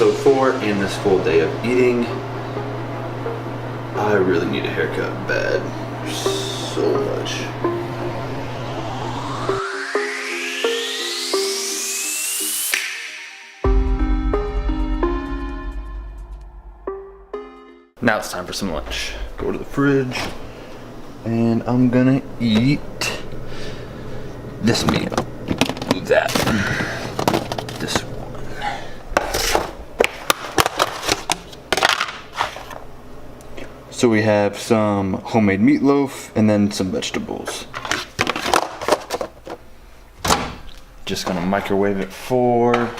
episode 4 and this full day of eating. I really need a haircut bad. So much. Now it's time for some lunch. Go to the fridge and I'm gonna eat this meal. That. This one. So we have some homemade meatloaf and then some vegetables. Just gonna microwave it for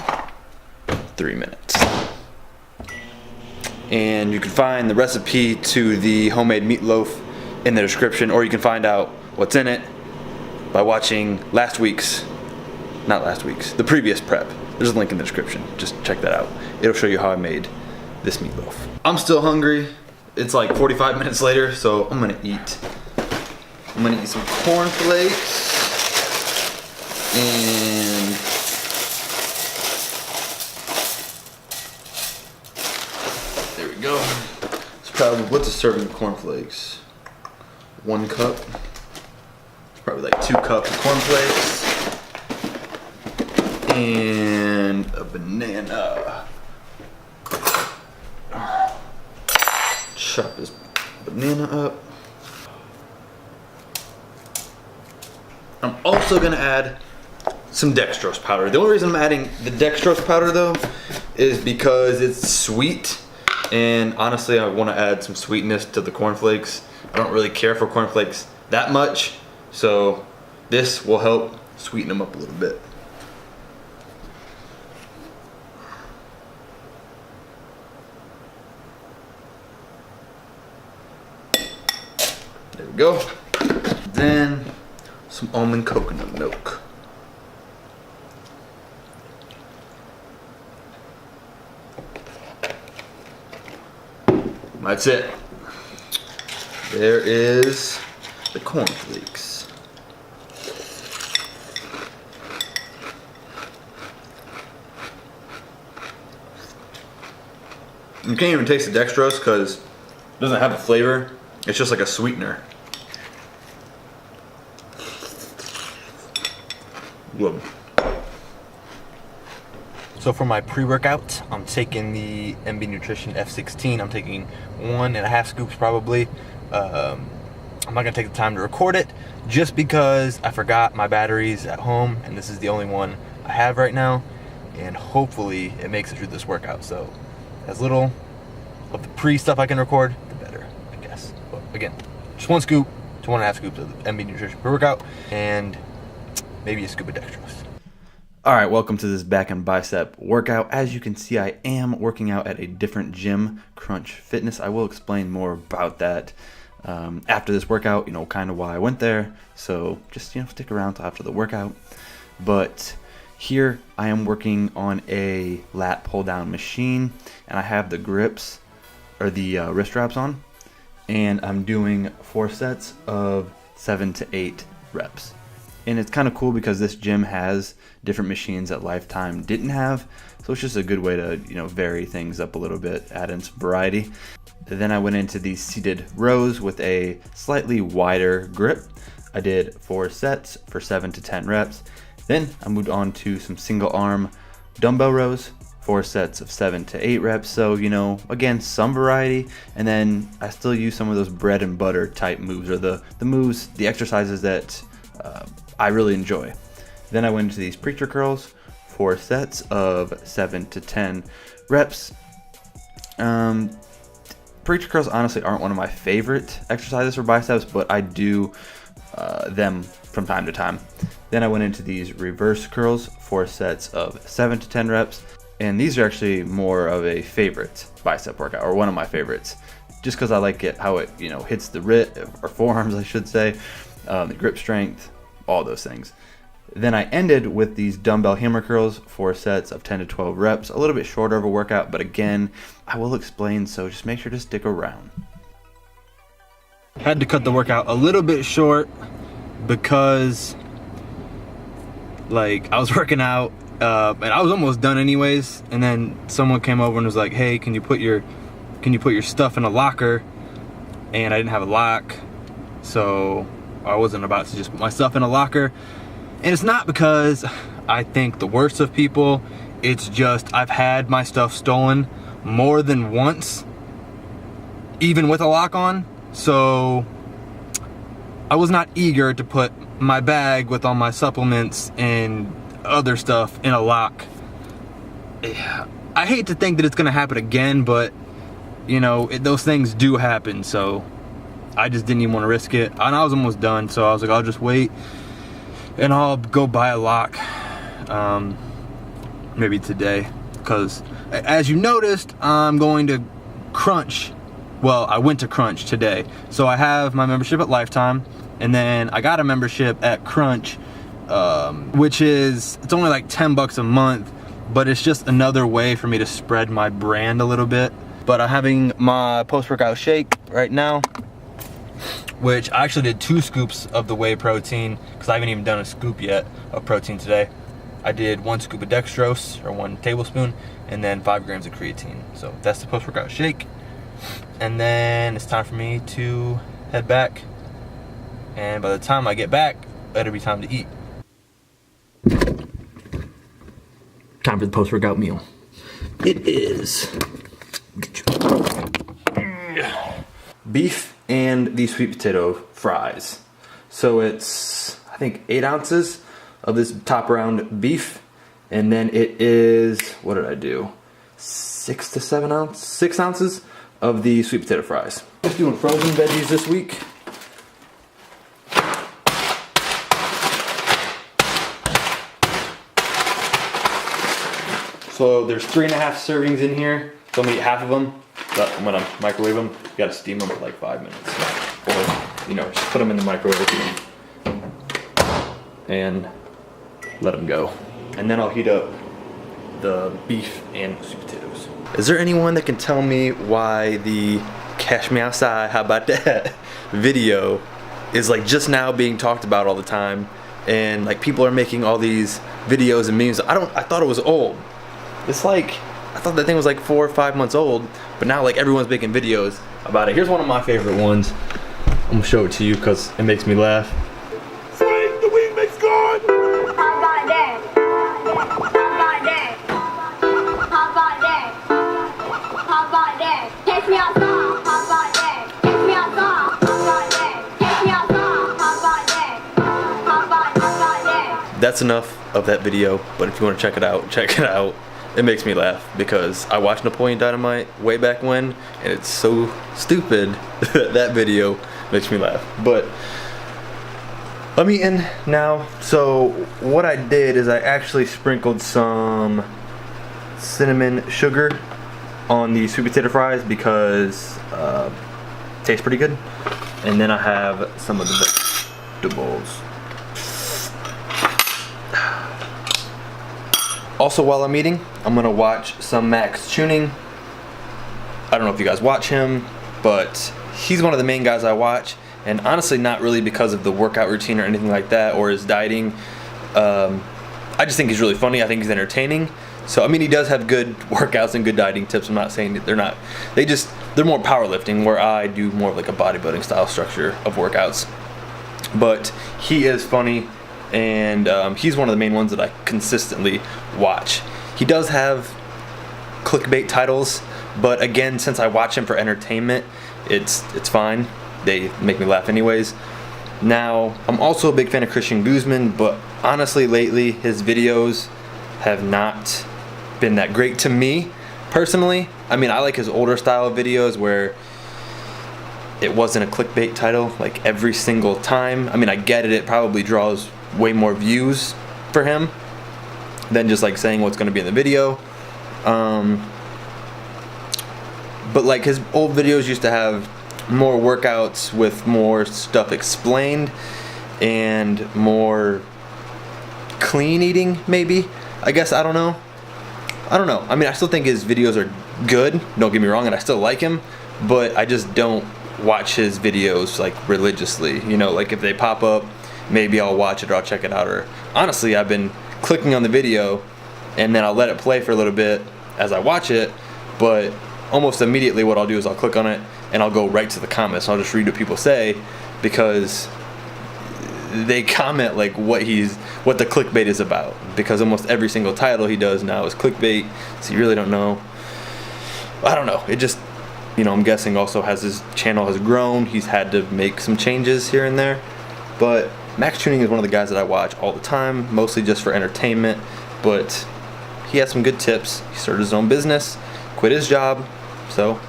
3 minutes. And you can find the recipe to the homemade meatloaf in the description, or you can find out what's in it by watching the previous prep. There's a link in the description. Just check that out. It'll show you how I made this meatloaf. I'm still hungry. It's like 45 minutes later, so I'm gonna eat. I'm gonna eat some cornflakes and there we go. It's probably, what's a serving of cornflakes? 1 cup. It's probably like 2 cups of cornflakes. And a banana. Chop this banana up. I'm also gonna add some dextrose powder. The only reason I'm adding the dextrose powder though is because it's sweet, and honestly I want to add some sweetness to the cornflakes. I don't really care for cornflakes that much, so this will help sweeten them up a little bit. There we go. Then some almond coconut milk. That's it. There is the cornflakes. You can't even taste the dextrose because it doesn't have a flavor. It's just like a sweetener. Whoa. So for my pre-workout, I'm taking the MB Nutrition F16. I'm taking 1.5 scoops probably. I'm not gonna take the time to record it just because I forgot my batteries at home and this is the only one I have right now. And hopefully it makes it through this workout. So as little of the pre-stuff I can record, the better, I guess. But again, just 1 scoop to 1.5 scoops of the MB Nutrition pre-workout and maybe a scoop of dextrose. All right, welcome to this back and bicep workout. As you can see, I am working out at a different gym, Crunch Fitness. I will explain more about that after this workout, kind of why I went there. So just, stick around till after the workout. But here I am working on a lat pull down machine and I have the grips or the wrist straps on, and I'm doing 4 sets of 7 to 8 reps. And it's kind of cool because this gym has different machines that Lifetime didn't have. So it's just a good way to, vary things up a little bit, add in some variety. Then I went into these seated rows with a slightly wider grip. I did 4 sets for 7 to 10 reps. Then I moved on to some single arm dumbbell rows, 4 sets of 7 to 8 reps. So, again, some variety. And then I still use some of those bread and butter type moves, or the moves, the exercises that I really enjoy. Then I went into these preacher curls, 4 sets of 7 to 10 reps. Preacher curls honestly aren't one of my favorite exercises for biceps, but I do them from time to time. Then I went into these reverse curls, 4 sets of 7 to 10 reps. And these are actually more of a favorite bicep workout, or one of my favorites, just because I like it how it hits the wrist or forearms, I should say, the grip strength, all those things. Then I ended with these dumbbell hammer curls, 4 sets of 10 to 12 reps, a little bit shorter of a workout, but again, I will explain, so just make sure to stick around. Had to cut the workout a little bit short because I was working out and I was almost done anyways, and then someone came over and was like, hey, can you put your stuff in a locker? And I didn't have a lock, so I wasn't about to just put my stuff in a locker. And it's not because I think the worst of people, it's just I've had my stuff stolen more than once, even with a lock on. So I was not eager to put my bag with all my supplements and other stuff in a lock. I hate to think that it's gonna happen again, but you know, those things do happen, so I just didn't even want to risk it. And I was almost done, so I was like, I'll just wait and I'll go buy a lock maybe today, because as you noticed, I'm going to Crunch. Well, I went to Crunch today, so I have my membership at Lifetime, and then I got a membership at Crunch, which is, it's only like 10 bucks a month, but it's just another way for me to spread my brand a little bit. But I'm having my post-workout shake right now, which I actually did 2 scoops of the whey protein, because I haven't even done a scoop yet of protein today. I did 1 scoop of dextrose, or 1 tablespoon, and then 5 grams of creatine. So that's the post-workout shake. And then it's time for me to head back. And by the time I get back, it'll be time to eat. Time for the post-workout meal. It is beef and the sweet potato fries. So it's, I think, 8 ounces of this top round beef, and then it is, what did I do? 6 ounces of the sweet potato fries. Just doing frozen veggies this week. So there's 3.5 servings in here. So I'm gonna eat half of them. But I'm gonna microwave them. You gotta steam them for like 5 minutes. Or, you know, just put them in the microwave and let them go. And then I'll heat up the beef and sweet potatoes. Is there anyone that can tell me why the Cash Me Outside, how about that, video is like just now being talked about all the time, and like people are making all these videos and memes? I thought it was old. It's like, I thought that thing was like 4 or 5 months old, but now like everyone's making videos about it. Here's one of my favorite ones. I'm gonna show it to you because it makes me laugh. Swing, the weed makes God. How about that? How about that? How about that? How about that? Catch me outside. How about that? Catch me outside. How about that? Catch me outside. How about that? How about that? That's enough of that video, but if you want to check it out, check it out. It makes me laugh because I watched Napoleon Dynamite way back when, and it's so stupid that video makes me laugh. But I'm eating now. So what I did is I actually sprinkled some cinnamon sugar on the sweet potato fries because it tastes pretty good. And then I have some of the vegetables. Also, while I'm eating, I'm gonna watch some Max Tuning. I don't know if you guys watch him, but he's one of the main guys I watch, and honestly not really because of the workout routine or anything like that, or his dieting. I just think he's really funny. I think he's entertaining. So I mean, he does have good workouts and good dieting tips. I'm not saying that they're not. They're more powerlifting, where I do more of like a bodybuilding style structure of workouts. But he is funny, and he's one of the main ones that I consistently watch. He does have clickbait titles, but again, since I watch him for entertainment, it's fine. They make me laugh anyways. Now, I'm also a big fan of Christian Guzman, but honestly lately his videos have not been that great to me personally. I mean, I like his older style videos where it wasn't a clickbait title like every single time. I mean, I get it, it probably draws way more views for him than just like saying what's going to be in the video. But like his old videos used to have more workouts with more stuff explained and more clean eating, maybe. I guess, I don't know. I mean, I still think his videos are good, don't get me wrong, and I still like him, but I just don't watch his videos like religiously. You know, like if they pop up, maybe I'll watch it or I'll check it out. Or honestly, I've been clicking on the video and then I'll let it play for a little bit as I watch it, but almost immediately what I'll do is I'll click on it and I'll go right to the comments. I'll just read what people say, because they comment like what the clickbait is about, because almost every single title he does now is clickbait, so you really don't know. I don't know, it just, I'm guessing also as his channel has grown, he's had to make some changes here and there. But Max Tuning is one of the guys that I watch all the time, mostly just for entertainment, but he has some good tips. He started his own business, quit his job, so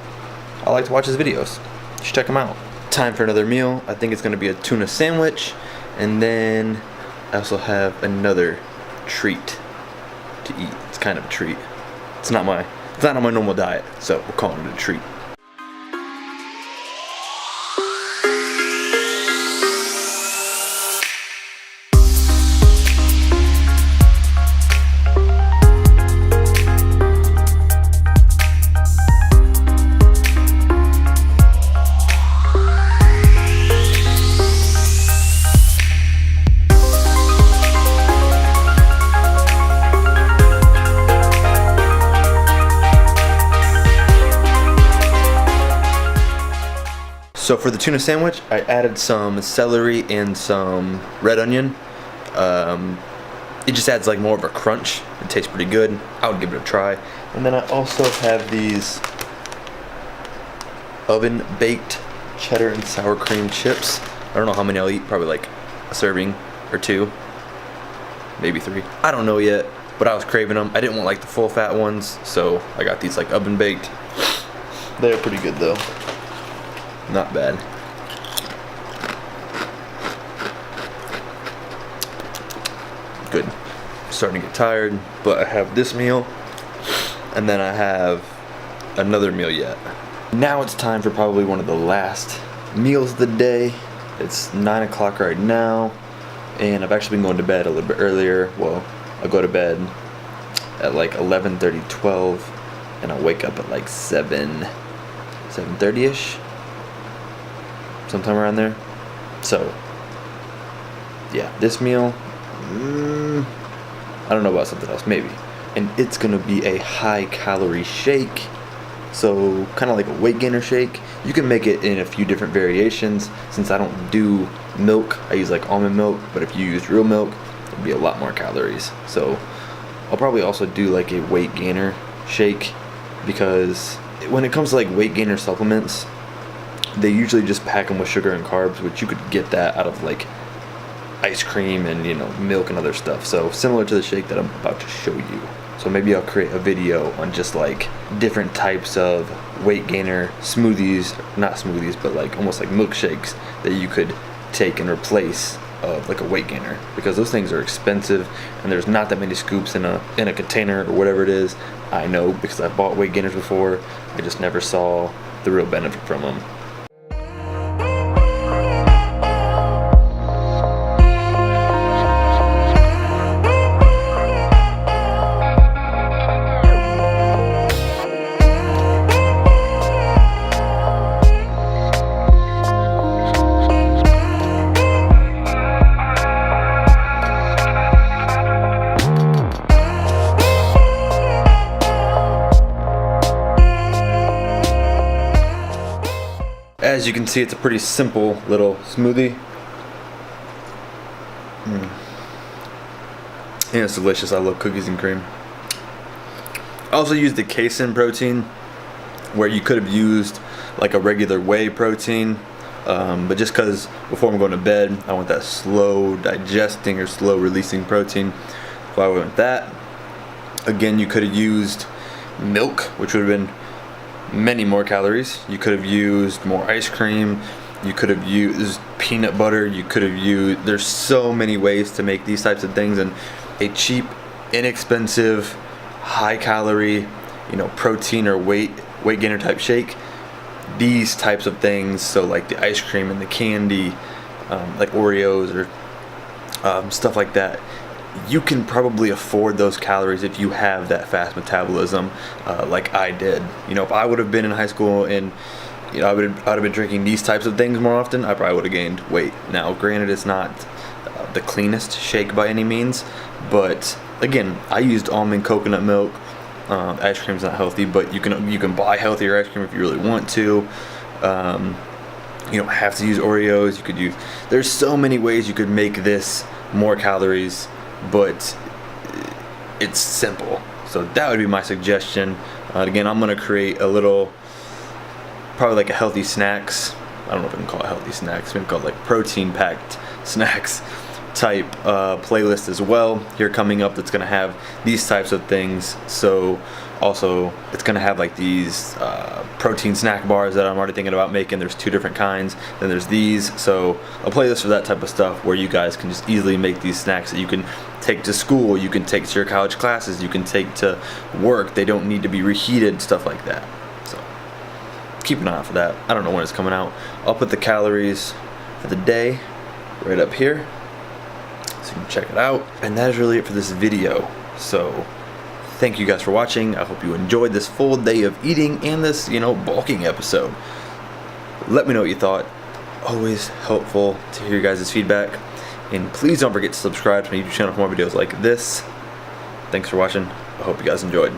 I like to watch his videos. You should check him out. Time for another meal. I think it's going to be a tuna sandwich, and then I also have another treat to eat. It's kind of a treat. It's not on my normal diet, so we're calling it a treat. So for the tuna sandwich, I added some celery and some red onion. It just adds like more of a crunch. It tastes pretty good. I would give it a try. And then I also have these oven baked cheddar and sour cream chips. I don't know how many I'll eat, probably like a serving or two, maybe 3. I don't know yet, but I was craving them. I didn't want like the full fat ones, so I got these like oven baked. They're pretty good though. Not bad. Good. Starting to get tired, but I have this meal, and then I have another meal yet. Now it's time for probably one of the last meals of the day. It's 9 o'clock right now, and I've actually been going to bed a little bit earlier. Well, I go to bed at like 11:30, 12, and I wake up at like 7:30ish. Sometime around there. So yeah, this meal, I don't know about something else, maybe. And it's gonna be a high calorie shake, so kind of like a weight gainer shake. You can make it in a few different variations. Since I don't do milk, I use like almond milk, but if you use real milk, it'll be a lot more calories. So I'll probably also do like a weight gainer shake, because when it comes to like weight gainer supplements, they usually just pack them with sugar and carbs, which you could get that out of like ice cream and milk and other stuff. So similar to the shake that I'm about to show you. So maybe I'll create a video on just like different types of weight gainer smoothies, not smoothies, but like almost like milkshakes that you could take and replace like a weight gainer, because those things are expensive and there's not that many scoops in a container or whatever it is. I know, because I bought weight gainers before. I just never saw the real benefit from them. As you can see, it's a pretty simple little smoothie. And it's delicious. I love cookies and cream. I also used the casein protein, where you could have used like a regular whey protein, but just because before I'm going to bed, I want that slow digesting or slow releasing protein, so I went with that. Again, you could have used milk, which would have been many more calories. You could have used more ice cream. You could have used peanut butter. You could have used, there's so many ways to make these types of things, and a cheap, inexpensive, high calorie, protein or weight gainer type shake, these types of things, so like the ice cream and the candy, like Oreos or stuff like that, you can probably afford those calories if you have that fast metabolism, like I did. If I would have been in high school and I would have been drinking these types of things more often, I probably would have gained weight. Now, granted, it's not the cleanest shake by any means, but again, I used almond coconut milk. Ice cream's not healthy, but you can buy healthier ice cream if you really want to. You don't have to use Oreos. There's so many ways you could make this more calories, but it's simple. So that would be my suggestion. Again, I'm gonna create a little, probably like a healthy snacks. I don't know if I can call it healthy snacks. Maybe call it like protein packed snacks type playlist as well here coming up, that's gonna have these types of things. So also it's gonna have like these protein snack bars that I'm already thinking about making. There's 2 different kinds, then there's these. So a playlist for that type of stuff where you guys can just easily make these snacks that you can take to school, you can take to your college classes, you can take to work. They don't need to be reheated, stuff like that. So keep an eye out for that. I don't know when it's coming out. I'll put the calories for the day right up here, so you can check it out. And that is really it for this video. So thank you guys for watching. I hope you enjoyed this full day of eating and this, bulking episode. Let me know what you thought. Always helpful to hear your guys' feedback. And please don't forget to subscribe to my YouTube channel for more videos like this. Thanks for watching. I hope you guys enjoyed.